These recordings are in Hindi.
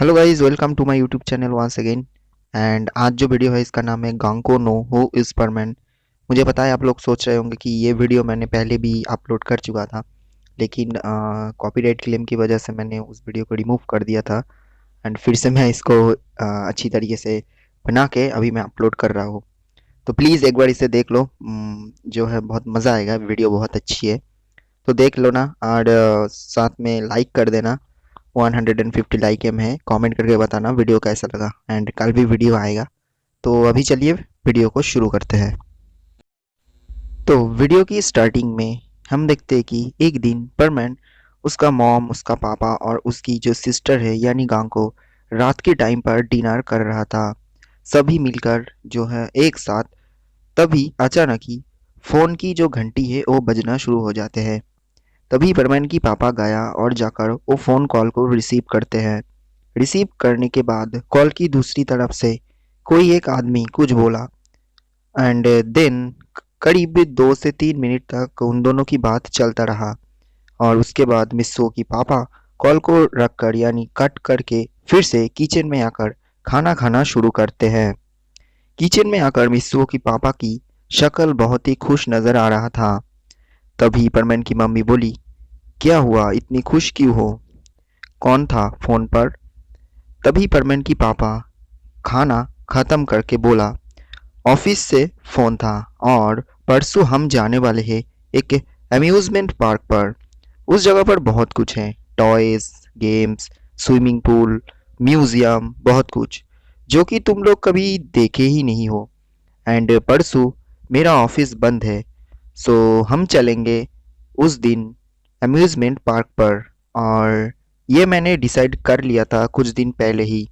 Hello guys, welcome to my YouTube channel once again. And आज जो वीडियो है इसका नाम है गांको नो हु इज़ परमैन। मुझे पता है आप लोग सोच रहे होंगे कि ये वीडियो मैंने पहले भी अपलोड कर चुका था, लेकिन कॉपीराइट क्लेम की वजह से मैंने उस वीडियो को रिमूव कर दिया था। एंड फिर से मैं इसको अच्छी तरीके से बना के अभी मैं अपलोड कर रहा हूँ। तो प्लीज़ एक बार इसे देख लो। जो है बहुत मज़ा आएगा, वीडियो बहुत अच्छी है। तो देख लो ना, और साथ में लाइक कर देना। 150 लाइक एम है। कमेंट करके बताना वीडियो कैसा लगा। एंड कल भी वीडियो आएगा। तो अभी चलिए वीडियो को शुरू करते हैं। तो वीडियो की स्टार्टिंग में हम देखते हैं कि एक दिन परमैन, उसका मॉम, उसका पापा और उसकी जो सिस्टर है यानी गांको रात के टाइम पर डिनर कर रहा था। सभी मिलकर जो है एक साथ। तभी अचानक ही फ़ोन की जो घंटी है वो बजना शुरू हो जाते हैं। तभी परमैन की पापा गया और जाकर वो फ़ोन कॉल को रिसीव करते हैं। रिसीव करने के बाद कॉल की दूसरी तरफ से कोई एक आदमी कुछ बोला। एंड देन करीब 2 से 3 मिनट तक उन दोनों की बात चलता रहा। और उसके बाद मिस्सो की पापा कॉल को रखकर यानी कट करके फिर से किचन में आकर खाना खाना शुरू करते हैं। किचन में आकर मिस्सो की पापा की शक्ल बहुत ही खुश नजर आ रहा था। तभी परमैन की मम्मी बोली, क्या हुआ, इतनी खुश क्यों हो? कौन था फोन पर? तभी परमैन की पापा खाना खत्म करके बोला, ऑफिस से फ़ोन था और परसों हम जाने वाले हैं एक अम्यूज़मेंट पार्क पर। उस जगह पर बहुत कुछ है, toys, games, swimming pool, museum, बहुत कुछ जो कि तुम लोग कभी देखे ही नहीं हो। एंड परसों मेरा ऑफिस बंद है, सो हम चलेंगे उस दिन अम्यूज़मेंट पार्क पर। और ये मैंने डिसाइड कर लिया था कुछ दिन पहले ही,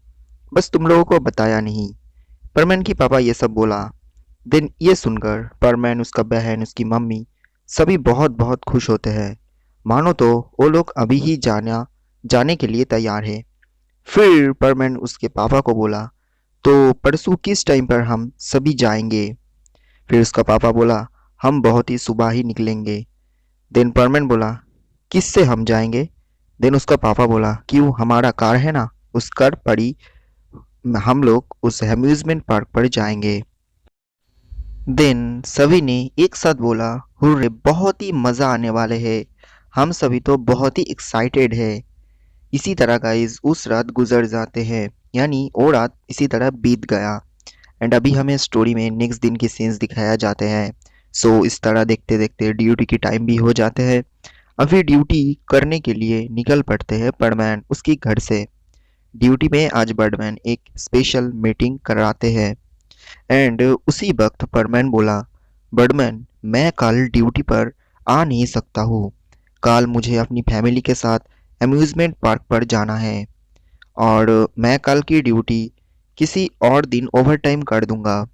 बस तुम लोगों को बताया नहीं। परमैन की पापा ये सब बोला। देन ये सुनकर परमैन, उसका बहन, उसकी मम्मी सभी बहुत बहुत खुश होते हैं। मानो तो वो लोग अभी ही जाने के लिए तैयार है। फिर परमैन उसके पापा को बोला, तो परसों किस टाइम पर हम सभी जाएंगे? फिर उसका पापा बोला, हम बहुत ही सुबह ही निकलेंगे। देन परमैन बोला, किससे हम जाएंगे? देन उसका पापा बोला, क्यों, हमारा कार है ना, उस कार पर ही हम लोग उस अम्यूज़मेंट पार्क पर जाएंगे। देन सभी ने एक साथ बोला, हुर्रे, बहुत ही मज़ा आने वाले है, हम सभी तो बहुत ही एक्साइटेड है। इसी तरह गाइस उस रात गुजर जाते हैं, यानी वो रात इसी तरह बीत गया। एंड अभी हमें स्टोरी में नेक्स्ट दिन के सीन्स दिखाया जाते हैं। सो इस तरह देखते देखते ड्यूटी की टाइम भी हो जाते हैं। अभी ड्यूटी करने के लिए निकल पड़ते हैं परमैन उसकी घर से। ड्यूटी में आज बर्डमैन एक स्पेशल मीटिंग कराते हैं। एंड उसी वक्त परमैन बोला, बर्डमैन, मैं कल ड्यूटी पर आ नहीं सकता हूँ। कल मुझे अपनी फैमिली के साथ अम्यूज़मेंट पार्क पर जाना है और मैं कल की ड्यूटी किसी और दिन ओवर टाइम कर दूंगा।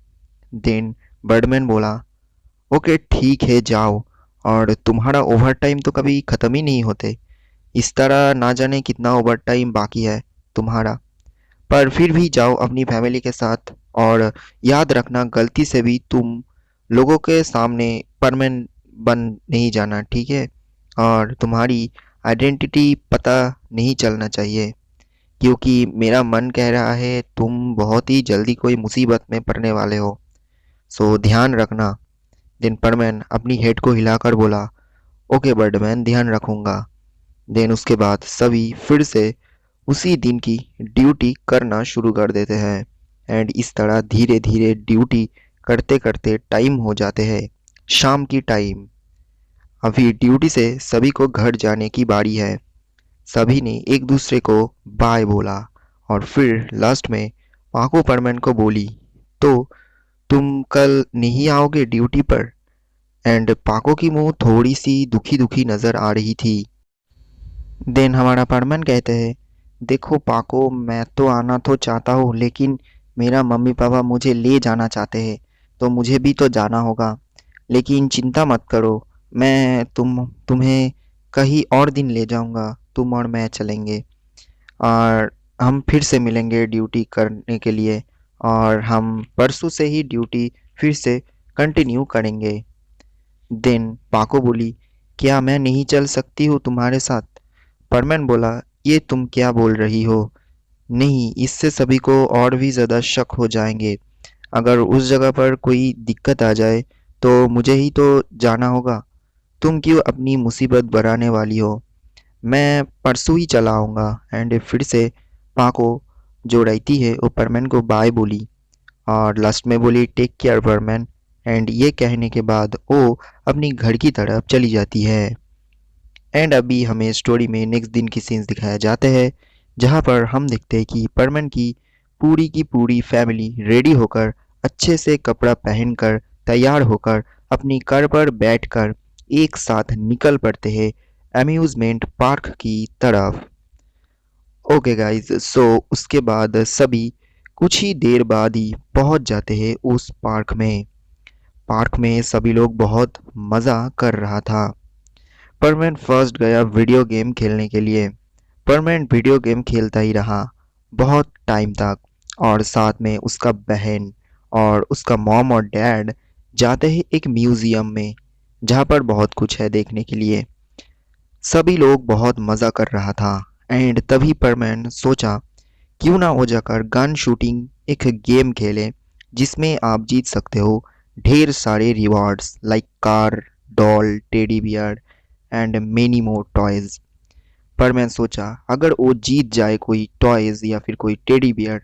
देन बर्डमैन बोला, ओके ठीक है, जाओ। और तुम्हारा ओवर टाइम तो कभी ख़त्म ही नहीं होते। इस तरह ना जाने कितना ओवर टाइम बाकी है तुम्हारा, पर फिर भी जाओ अपनी फैमिली के साथ। और याद रखना, गलती से भी तुम लोगों के सामने परमानेंट बन नहीं जाना, ठीक है? और तुम्हारी आइडेंटिटी पता नहीं चलना चाहिए, क्योंकि मेरा मन कह रहा है तुम बहुत ही जल्दी कोई मुसीबत में पड़ने वाले हो। सो ध्यान रखना। देन परमैन अपनी हेड को हिलाकर बोला, ओके बर्डमैन, ध्यान रखूंगा। देन उसके बाद सभी फिर से उसी दिन की ड्यूटी करना शुरू कर देते हैं। एंड इस तरह धीरे धीरे ड्यूटी करते करते टाइम हो जाते हैं शाम की टाइम। अभी ड्यूटी से सभी को घर जाने की बारी है। सभी ने एक दूसरे को बाय बोला और फिर लास्ट में पाको परमैन को बोली, तो तुम कल नहीं आओगे ड्यूटी पर? एंड पाको की मुंह थोड़ी सी दुखी दुखी नजर आ रही थी। देन हमारा परमन कहते हैं, देखो पाको, मैं तो आना तो चाहता हूँ, लेकिन मेरा मम्मी पापा मुझे ले जाना चाहते हैं, तो मुझे भी तो जाना होगा। लेकिन चिंता मत करो, मैं तुम्हें कहीं और दिन ले जाऊंगा, तुम और मैं चलेंगे और हम फिर से मिलेंगे ड्यूटी करने के लिए। और हम परसों से ही ड्यूटी फिर से कंटिन्यू करेंगे। देन पाको बोली, क्या मैं नहीं चल सकती हूँ तुम्हारे साथ? परमैन बोला, ये तुम क्या बोल रही हो? नहीं, इससे सभी को और भी ज़्यादा शक हो जाएंगे। अगर उस जगह पर कोई दिक्कत आ जाए तो मुझे ही तो जाना होगा। तुम क्यों अपनी मुसीबत बढ़ाने वाली हो? मैं परसों ही चला आऊँगा। एंड फिर से पाको जो रहती है वो परमैन को बाय बोली और लास्ट में बोली टेक केयर परमैन। एंड ये कहने के बाद वो अपनी घर की तरफ चली जाती है। एंड अभी हमें स्टोरी में नेक्स्ट दिन की सीन्स दिखाया जाते हैं, जहाँ पर हम देखते हैं कि परमन की पूरी फैमिली रेडी होकर अच्छे से कपड़ा पहनकर तैयार होकर अपनी कार पर बैठकर एक साथ निकल पड़ते हैं अम्यूज़मेंट पार्क की तरफ। ओके गाइज, सो उसके बाद सभी कुछ ही देर बाद ही पहुंच जाते हैं उस पार्क में। पार्क में सभी लोग बहुत मज़ा कर रहा था। परमैन फर्स्ट गया वीडियो गेम खेलने के लिए। परमैन वीडियो गेम खेलता ही रहा बहुत टाइम तक, और साथ में उसका बहन और उसका मॉम और डैड जाते हैं एक म्यूजियम में, जहाँ पर बहुत कुछ है देखने के लिए। सभी लोग बहुत मज़ा कर रहा था। एंड तभी परमैन सोचा क्यों ना हो जाकर गन शूटिंग एक गेम खेले, जिसमें आप जीत सकते हो ढेर सारे rewards like car, doll, teddy bear and many more toys. पर मैं सोचा अगर वो जीत जाए कोई टॉयज या फिर कोई टेडी बियर,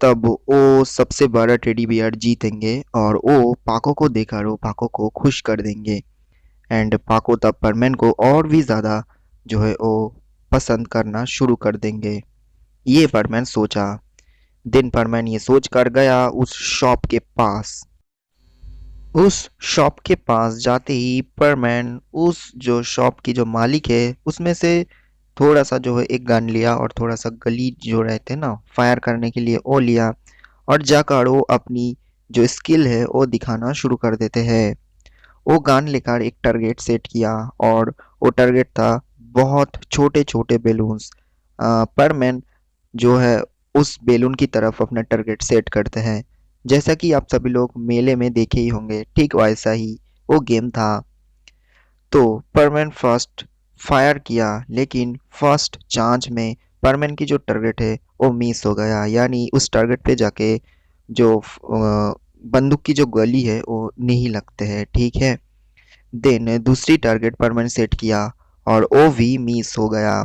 तब वो सबसे बड़ा टेडी बियर जीतेंगे और वो पाको को देकर वो पाको को खुश कर देंगे। एंड पाको तब परमैन को और भी ज़्यादा जो है वो पसंद करना शुरू कर देंगे। ये परमैन सोचा। दिन परमैन ये सोच कर गया उस शॉप के पास। उस शॉप के पास जाते ही परमैन उस जो शॉप की जो मालिक है उसमें से थोड़ा सा जो है एक गन लिया और थोड़ा सा गली जो रहते हैं ना फायर करने के लिए वो लिया, और जाकर वो अपनी जो स्किल है वो दिखाना शुरू कर देते हैं। वो गन लेकर एक टारगेट सेट किया और वो टारगेट था बहुत छोटे छोटे बैलून्स। परमैन जो है उस बैलून की तरफ अपना टारगेट सेट करते हैं। जैसा कि आप सभी लोग मेले में देखे ही होंगे, ठीक वैसा ही वो गेम था। तो परमैन फर्स्ट फायर किया, लेकिन फर्स्ट चांस में परमैन की जो टारगेट है वो मिस हो गया, यानी उस टारगेट पे जाके जो बंदूक की जो गोली है वो नहीं लगते हैं, ठीक है। देन दूसरी टारगेट परमैन सेट किया और वो भी मिस हो गया।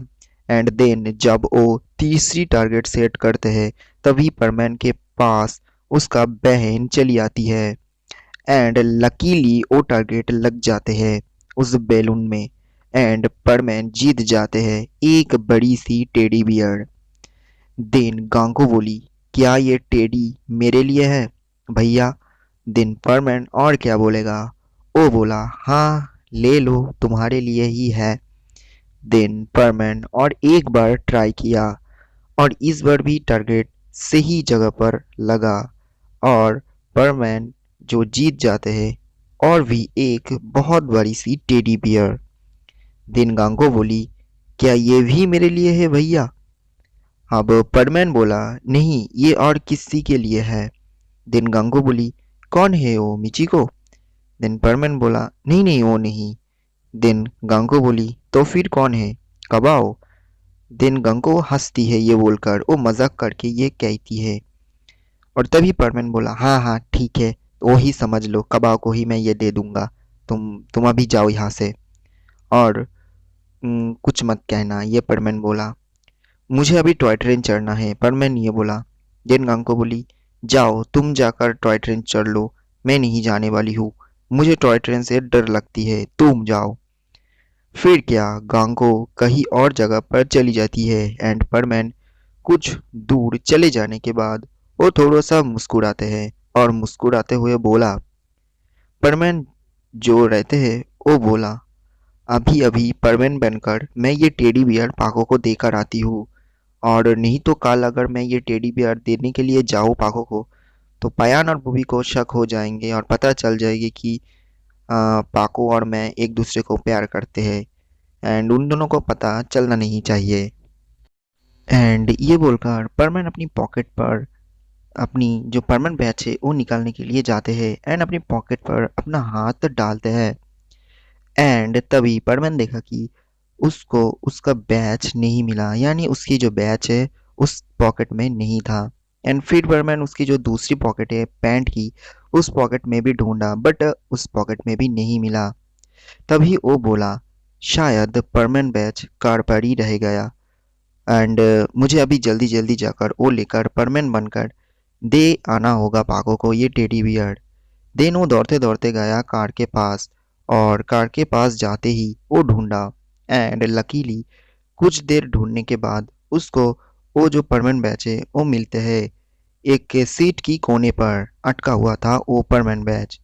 एंड देन जब वो तीसरी टारगेट सेट करते हैं तभी परमैन के पास उसका बहन चली आती है। एंड लकीली वो टारगेट लग जाते हैं उस बैलून में। एंड परमैन जीत जाते हैं एक बड़ी सी टेडी बियर। देन गांको बोली क्या ये टेडी मेरे लिए है भैया? देन परमैन और क्या बोलेगा, ओ बोला हाँ ले लो तुम्हारे लिए ही है। देन परमैन और एक बार ट्राई किया और इस बार भी टारगेट सही जगह पर लगा और परमैन जो जीत जाते हैं और भी एक बहुत बड़ी सी टेडी बियर। देन गांगो बोली क्या ये भी मेरे लिए है भैया? अब परमैन बोला नहीं ये और किसी के लिए है। देन गांगो बोली कौन है वो मिचिको? देन परमैन बोला नहीं नहीं वो नहीं। देन गांगो बोली तो फिर कौन है, कब आओ? देन गंगो हंसती है ये बोलकर, वो मजाक करके ये कहती है। और तभी परमैन बोला हाँ हाँ ठीक है, वो ही समझ लो, कबाओ को ही मैं ये दे दूंगा। तुम अभी जाओ यहाँ से और कुछ मत कहना, ये परमैन बोला। मुझे अभी टॉय ट्रेन चढ़ना है, परमैन ये बोला। देन गंगो बोली जाओ तुम जाकर टॉय ट्रेन चढ़ लो, मैं नहीं जाने वाली हूँ, मुझे टॉय ट्रेन से डर लगती है, तुम जाओ। फिर क्या, गांगो कहीं और जगह पर चली जाती है। एंड परमैन कुछ दूर चले जाने के बाद वो थोड़ा सा मुस्कुराते हैं और मुस्कुराते हुए बोला, परमैन जो रहते हैं वो बोला अभी अभी परमैन बनकर मैं ये टेडी बियर पाको को देकर आती हूँ, और नहीं तो कल अगर मैं ये टेडी बियर देने के लिए जाऊँ पाको को, तो पयान और बुबी को शक हो जाएंगे और पता चल जाएगी कि पाको और मैं एक दूसरे को प्यार करते हैं। एंड उन दोनों को पता चलना नहीं चाहिए। एंड ये बोलकर परमैन अपनी पॉकेट पर अपनी जो परमनेंट बैच है वो निकालने के लिए जाते हैं एंड अपनी पॉकेट पर अपना हाथ डालते हैं। एंड तभी परमैन देखा कि उसको उसका बैच नहीं मिला, यानी उसकी जो बैच है उस पॉकेट में नहीं था। एंड फिर परमैन उसकी जो दूसरी पॉकेट है पैंट की, उस पॉकेट में भी ढूंढा बट उस पॉकेट में भी नहीं मिला। तभी वो बोला शायद परमैन बैच कार पर ही रह गया एंड मुझे अभी जल्दी जल्दी जाकर वो लेकर परमैन बनकर दे आना होगा पाको को ये टेडी बियर। देन वो दौड़ते दौड़ते गया कार के पास और कार के पास जाते ही वो ढूंढा एंड लकीली कुछ देर ढूंढने के बाद उसको वो जो परमैन बैच है वो मिलते हैं। एक सीट की कोने पर अटका हुआ था वो परमैन बैच।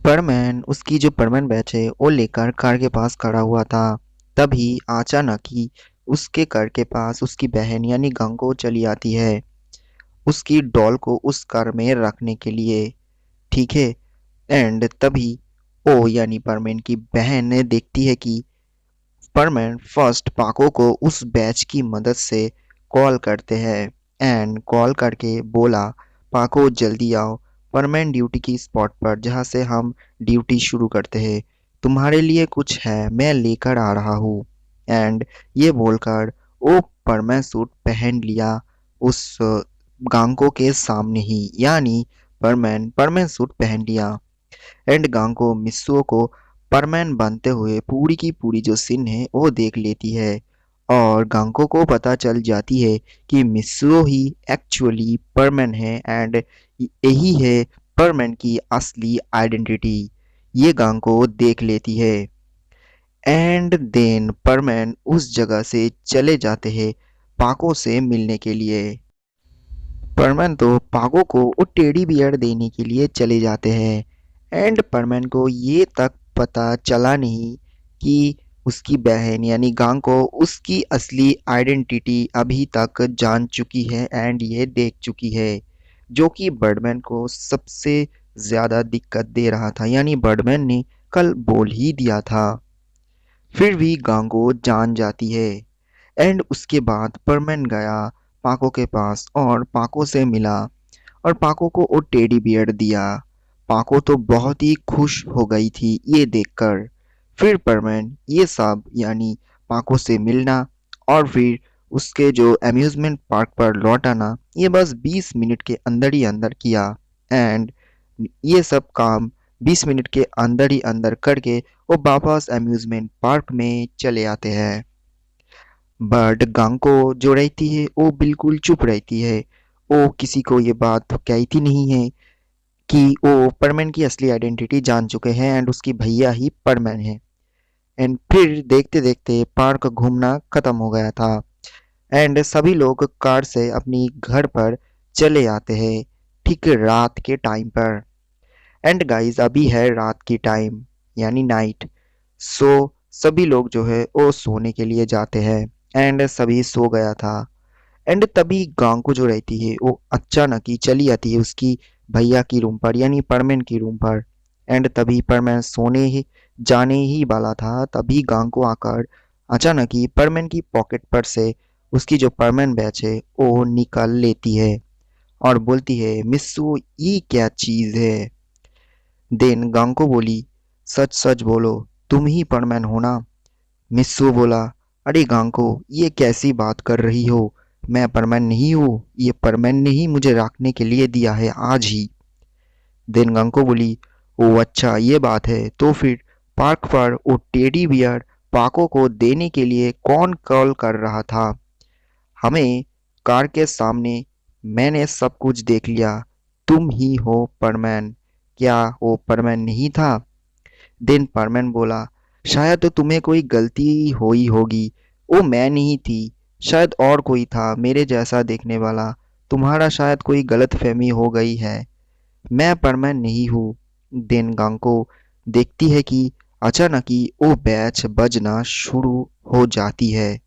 परमैन उसकी जो परमैन बैच है वो लेकर कार के पास खड़ा हुआ था। तभी अचानक ही उसके घर के पास उसकी बहन यानी गंगो चली आती है उसकी डॉल को उस कार में रखने के लिए। ठीक है। एंड तभी ओ यानी परमैन की बहन ने देखती है कि परमैन फर्स्ट पाको को उस बैच की मदद से कॉल करते हैं एंड कॉल करके बोला पाको जल्दी आओ परमैन ड्यूटी की स्पॉट पर जहाँ से हम ड्यूटी शुरू करते हैं। तुम्हारे लिए कुछ है मैं लेकर आ रहा हूँ। एंड ये बोलकर वो परमैन सूट पहन लिया उस गांको के सामने ही यानी परमैन परमैन सूट पहन लिया। एंड गांको मिस्सुओ को परमैन बनते हुए पूरी की पूरी जो सीन है वो देख लेती है और गांको को पता चल जाती है कि मिस्सुओ ही एक्चुअली परमैन है एंड यही है परमैन की असली आइडेंटिटी। ये गांको देख लेती है एंड देन परमैन उस जगह से चले जाते हैं पाको से मिलने के लिए। परमैन तो पागो को वो टेडी बियर देने के लिए चले जाते हैं एंड परमैन को ये तक पता चला नहीं कि उसकी बहन यानी गांग को उसकी असली आइडेंटिटी अभी तक जान चुकी है एंड ये देख चुकी है जो कि बर्डमैन को सबसे ज़्यादा दिक्कत दे रहा था यानी बर्डमैन ने कल बोल ही दिया था। फिर भी गांगो जान जाती है एंड उसके बाद परमैन गया पाको के पास और पाको से मिला और पाको को वो टेडी बियर दिया। पाको तो बहुत ही खुश हो गई थी ये देखकर। फिर परमैन ये सब यानी पाको से मिलना और फिर उसके जो अम्यूजमेंट पार्क पर लौट आना ये बस 20 मिनट के अंदर ही अंदर किया एंड ये सब काम 20 मिनट के अंदर ही अंदर करके वो वापस अम्यूजमेंट पार्क में चले आते हैं। बट गांको जो रहती है वो बिल्कुल चुप रहती है। वो किसी को ये बात कहती नहीं है कि वो परमैन की असली आइडेंटिटी जान चुके हैं एंड उसकी भैया ही परमैन है। एंड फिर देखते देखते पार्क घूमना खत्म हो गया था एंड सभी लोग कार से अपनी घर पर चले आते हैं ठीक रात के टाइम पर। एंड गाइस अभी है रात की टाइम यानी नाइट। सो सभी लोग जो है वो सोने के लिए जाते हैं एंड सभी सो गया था। एंड तभी गांको जो रहती है वो अचानक ही चली आती है उसकी भैया की रूम पर यानी परमैन की रूम पर। एंड तभी परमैन सोने ही जाने ही वाला था तभी गांको आकर अचानक ही परमैन की पॉकेट पर से उसकी जो परमैन बैच है वो निकाल लेती है और बोलती है मिस्सू ये क्या चीज़ है। देन गांको बोली सच सच बोलो तुम ही परमैन हो ना। मिस्सू बोला अरे गांको ये कैसी बात कर रही हो मैं परमैन नहीं हूँ ये परमैन ने ही मुझे रखने के लिए दिया है आज ही। देन गांको बोली ओ अच्छा ये बात है तो फिर पार्क पर वो टेडी बियर पाको को देने के लिए कौन कॉल कर रहा था। हमें कार के सामने मैंने सब कुछ देख लिया तुम ही हो परमैन। क्या वो परमैन नहीं था। देन परमैन बोला शायद तो तुम्हें कोई गलती हुई होगी वो मैं नहीं थी शायद और कोई था मेरे जैसा देखने वाला। तुम्हारा शायद कोई गलतफहमी हो गई है मैं परमैन नहीं हूँ। देन गांको देखती है कि अचानक ही वो बैच बजना शुरू हो जाती है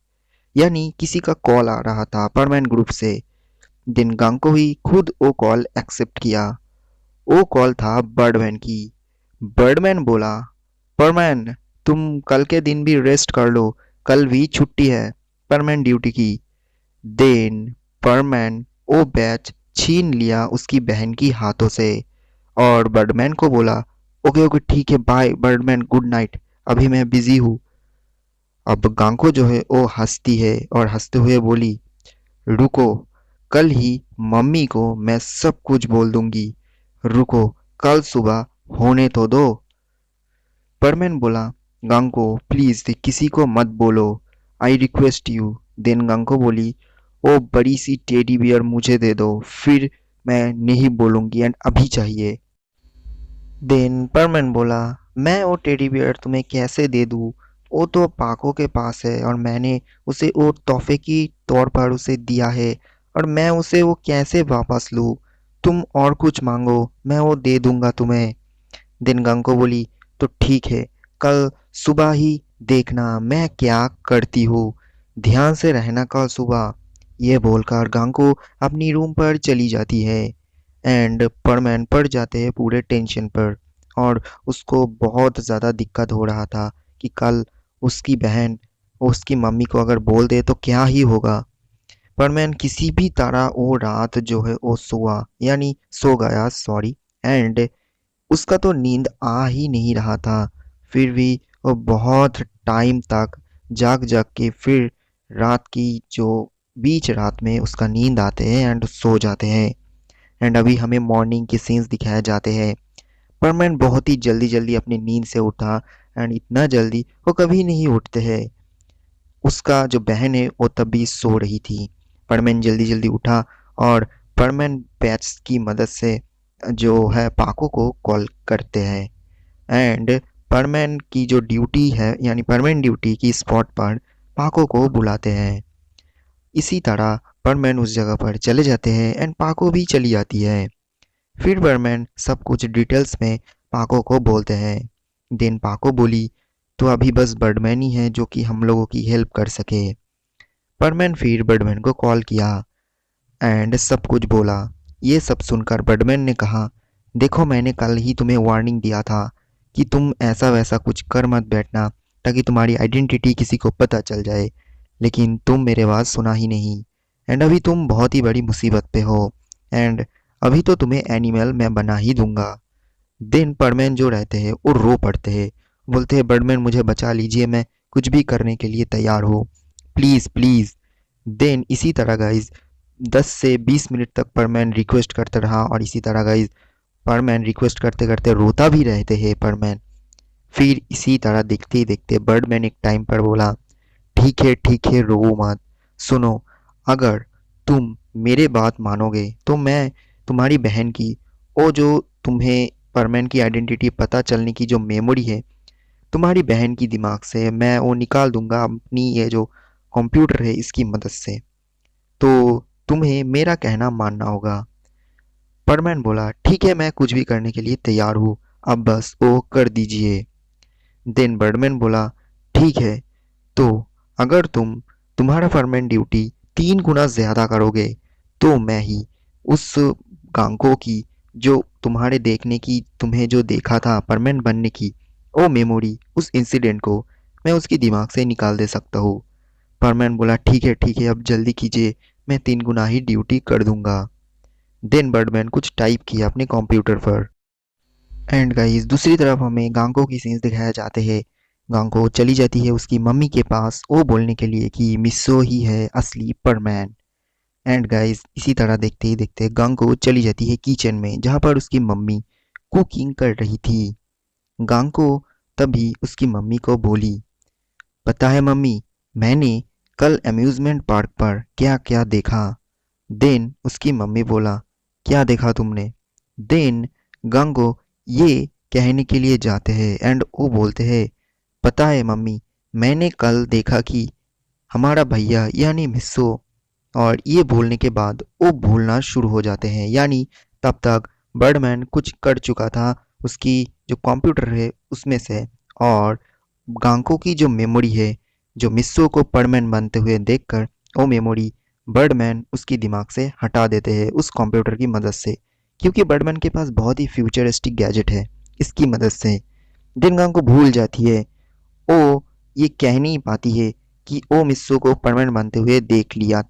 यानी किसी का कॉल आ रहा था परमैन ग्रुप से। देन गांको ही खुद वो कॉल एक्सेप्ट किया। वो कॉल था बर्डमैन की। बर्डमैन बोला परमैन तुम कल के दिन भी रेस्ट कर लो कल भी छुट्टी है परमैन ड्यूटी की। देन परमैन वो बैच छीन लिया उसकी बहन की हाथों से और बर्डमैन को बोला ओके ओके ठीक है बाय बर्डमैन गुड नाइट अभी मैं बिजी हूँ। अब गांको जो है वो हंसती है और हंसते हुए बोली रुको, कल ही मम्मी को मैं सब कुछ बोल दूंगी। रुको, कल सुबह होने तो दो। परमैन बोला, गांको प्लीज किसी को मत बोलो, आई रिक्वेस्ट यू। देन गांको बोली, ओ बड़ी सी टेडी बियर मुझे दे दो, फिर मैं नहीं बोलूंगी एंड अभी चाहिए। देन परमैन बोला, मैं वो टेडी बियर तुम्हें कैसे दे दूँ? वो तो पाको के पास है और मैंने उसे वो तोहफे की तौर पर उसे दिया है, और मैं उसे वो कैसे वापस लूँ? तुम और कुछ मांगो, मैं वो दे दूंगा तुम्हें। दिन गांको बोली, तो ठीक है, कल सुबह ही देखना मैं क्या करती हूँ। ध्यान से रहना कल सुबह। ये बोलकर गांको अपनी रूम पर चली जाती है एंड परमैन पड़ जाते हैं पूरे टेंशन पर। और उसको बहुत ज़्यादा दिक्कत हो रहा था कि कल उसकी बहन उसकी मम्मी को अगर बोल दे तो क्या ही होगा। परमैन किसी भी तरह वो रात जो है वो सो गया, सॉरी। एंड उसका तो नींद आ ही नहीं रहा था। फिर भी वो बहुत टाइम तक जाग जाग के फिर रात की जो बीच रात में उसका नींद आते हैं एंड सो जाते हैं। एंड अभी हमें मॉर्निंग के सीन्स दिखाए जाते हैं। परमैन बहुत ही जल्दी जल्दी अपनी नींद से उठा एंड इतना जल्दी वो कभी नहीं उठते हैं। उसका जो बहन है वो तब भी सो रही थी। परमैन जल्दी जल्दी उठा और परमैन पैच की मदद से जो है पाको को कॉल करते हैं एंड परमैन की जो ड्यूटी है यानी परमैन ड्यूटी की स्पॉट पर पाको को बुलाते हैं। इसी तरह परमैन उस जगह पर चले जाते हैं एंड पाको भी चली जाती है। फिर बर्मैन सब कुछ डिटेल्स में पाको को बोलते हैं। देन पाको बोली, तो अभी बस बर्डमैन ही है जो कि हम लोगों की हेल्प कर सके। बर्डमैन फिर बर्डमैन को कॉल किया एंड सब कुछ बोला। ये सब सुनकर बर्डमैन ने कहा, देखो मैंने कल ही तुम्हें वार्निंग दिया था कि तुम ऐसा वैसा कुछ कर मत बैठना ताकि तुम्हारी आइडेंटिटी किसी को पता चल जाए, लेकिन तुम मेरे बात सुना ही नहीं। एंड अभी तुम बहुत ही बड़ी मुसीबत पे हो एंड अभी तो तुम्हें एनिमल मैं बना ही दूंगा। देन बर्डमैन जो रहते हैं वो रो पड़ते हैं, बोलते हैं बर्डमैन मुझे बचा लीजिए, मैं कुछ भी करने के लिए तैयार हूँ, प्लीज़ प्लीज़। देन इसी तरह गाइज 10 से 20 मिनट तक परमैन रिक्वेस्ट करते रहा और इसी तरह गाइज परमैन रिक्वेस्ट करते करते रोता भी रहते हैं परमैन। फिर इसी तरह देखते ही देखते बर्डमैन एक टाइम पर बोला, ठीक है रो मत, सुनो, अगर तुम मेरे बात मानोगे तो मैं तुम्हारी बहन की वो जो तुम्हें परमैन की आइडेंटिटी पता चलने की जो मेमोरी है तुम्हारी बहन की दिमाग से मैं वो निकाल दूंगा अपनी ये जो कंप्यूटर है इसकी मदद से। तो तुम्हें मेरा कहना मानना होगा। परमैन बोला, ठीक है मैं कुछ भी करने के लिए तैयार हूँ, अब बस वो कर दीजिए। देन बर्डमैन बोला, ठीक है, तो अगर तुम तुम्हारा परमानेंट ड्यूटी 3 गुना ज़्यादा करोगे तो मैं ही उस गांको की जो तुम्हारे देखने की तुम्हें जो देखा था परमानेंट बनने की वो मेमोरी उस इंसिडेंट को मैं उसकी दिमाग से निकाल दे सकता हूँ। परमानेंट बोला, ठीक है अब जल्दी कीजिए, मैं 3 गुना ही ड्यूटी कर दूंगा। देन बर्डमैन कुछ टाइप किया अपने कंप्यूटर पर एंड गाइस दूसरी तरफ हमें गांको की सीन्स दिखाए जाते हैं। गांको चली जाती है उसकी मम्मी के पास वो बोलने के लिए कि मिस्सो ही है असली परमैन। एंड गाइस इसी तरह देखते ही देखते गांको चली जाती है किचन में जहाँ पर उसकी मम्मी कुकिंग कर रही थी। गांको तभी उसकी मम्मी को बोली, पता है मम्मी, मैंने कल अम्यूज़मेंट पार्क पर क्या क्या देखा। देन उसकी मम्मी बोला, क्या देखा तुमने? देन गांगो ये कहने के लिए जाते हैं एंड वो बोलते हैं, पता है मम्मी, मैंने कल देखा कि हमारा भैया यानी मिस्सो। और ये बोलने के बाद वो भूलना शुरू हो जाते हैं, यानी तब तक बर्डमैन कुछ कर चुका था उसकी जो कंप्यूटर है उसमें से। और गांको की जो मेमोरी है जो मिस्सो को परमैन बनते हुए देखकर वो मेमोरी बर्डमैन उसकी दिमाग से हटा देते हैं उस कंप्यूटर की मदद से, क्योंकि बर्डमैन के पास बहुत ही फ्यूचरिस्टिक गैजेट है इसकी मदद से। डिनगांग को भूल जाती है, वो ये कह नहीं पाती है कि ओ मिस्सो को परमानेंट बनते हुए देख लिया,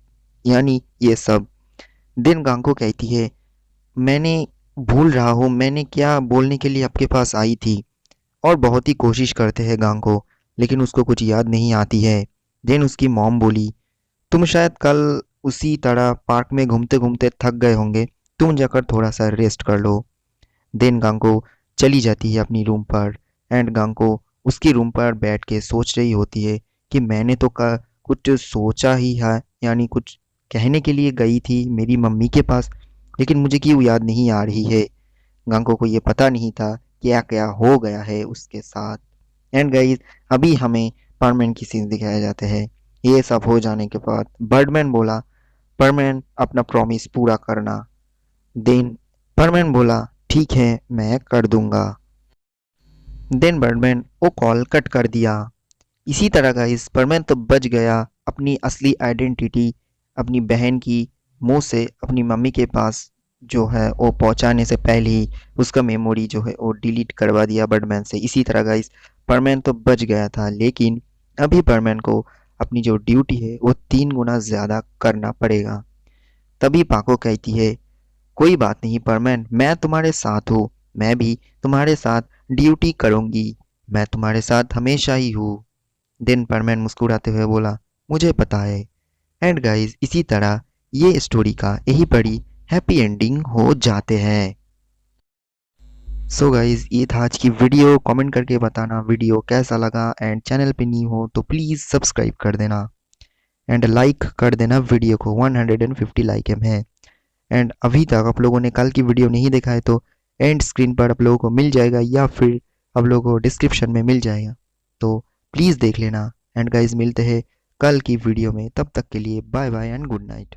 यानी ये सब। डिनगांग को कहती है, मैंने भूल रहा हूँ मैंने क्या बोलने के लिए आपके पास आई थी। और बहुत ही कोशिश करते हैं गांग को, लेकिन उसको कुछ याद नहीं आती है। देन उसकी मॉम बोली, तुम शायद कल उसी तरह पार्क में घूमते घूमते थक गए होंगे, तुम जाकर थोड़ा सा रेस्ट कर लो। देन गांको चली जाती है अपनी रूम पर एंड गांको उसकी रूम पर बैठ के सोच रही होती है कि मैंने तो कुछ सोचा ही है, यानी कुछ कहने के लिए गई थी मेरी मम्मी के पास, लेकिन मुझे क्यों याद नहीं आ रही है। गांको को ये पता नहीं था क्या क्या हो गया है उसके साथ। एंड गाइस, अभी हमें परमैन की सीन दिखाया जाते हैं। ये सब हो जाने के बाद बर्डमैन बोला, परमैन अपना प्रॉमिस पूरा करना। देन परमैन बोला, ठीक है मैं कर दूंगा। देन बर्डमैन वो कॉल कट कर दिया। इसी तरह का इस परमैन तो बच गया अपनी असली आइडेंटिटी अपनी बहन की मुंह से अपनी मम्मी के पास जो है वो पहुंचाने से पहले ही उसका मेमोरी जो है वो डिलीट करवा दिया बर्डमैन से। इसी तरह का इस परमैन तो बच गया था, लेकिन अभी परमैन को अपनी जो ड्यूटी है वो 3 गुना ज़्यादा करना पड़ेगा। तभी पाको कहती है, कोई बात नहीं परमैन, मैं तुम्हारे साथ हूँ, मैं भी तुम्हारे साथ ड्यूटी करूंगी, मैं तुम्हारे साथ हमेशा ही हूँ। देन परमैन मुस्कुराते हुए बोला, मुझे पता है। एंड गाइस, इसी तरह ये स्टोरी का यही बड़ी हैप्पी एंडिंग हो जाते हैं। सो गाइस, ये था आज की वीडियो। कमेंट करके बताना वीडियो कैसा लगा एंड चैनल पे न्यू हो तो प्लीज़ सब्सक्राइब कर देना एंड लाइक कर देना वीडियो को। 150 लाइक है। एंड अभी तक आप लोगों ने कल की वीडियो नहीं देखा है तो एंड स्क्रीन पर आप लोगों को मिल जाएगा या फिर आप लोगों को डिस्क्रिप्शन में मिल जाएगा, तो प्लीज़ देख लेना। एंड गाइस, मिलते हैं कल की वीडियो में, तब तक के लिए bye bye and good night.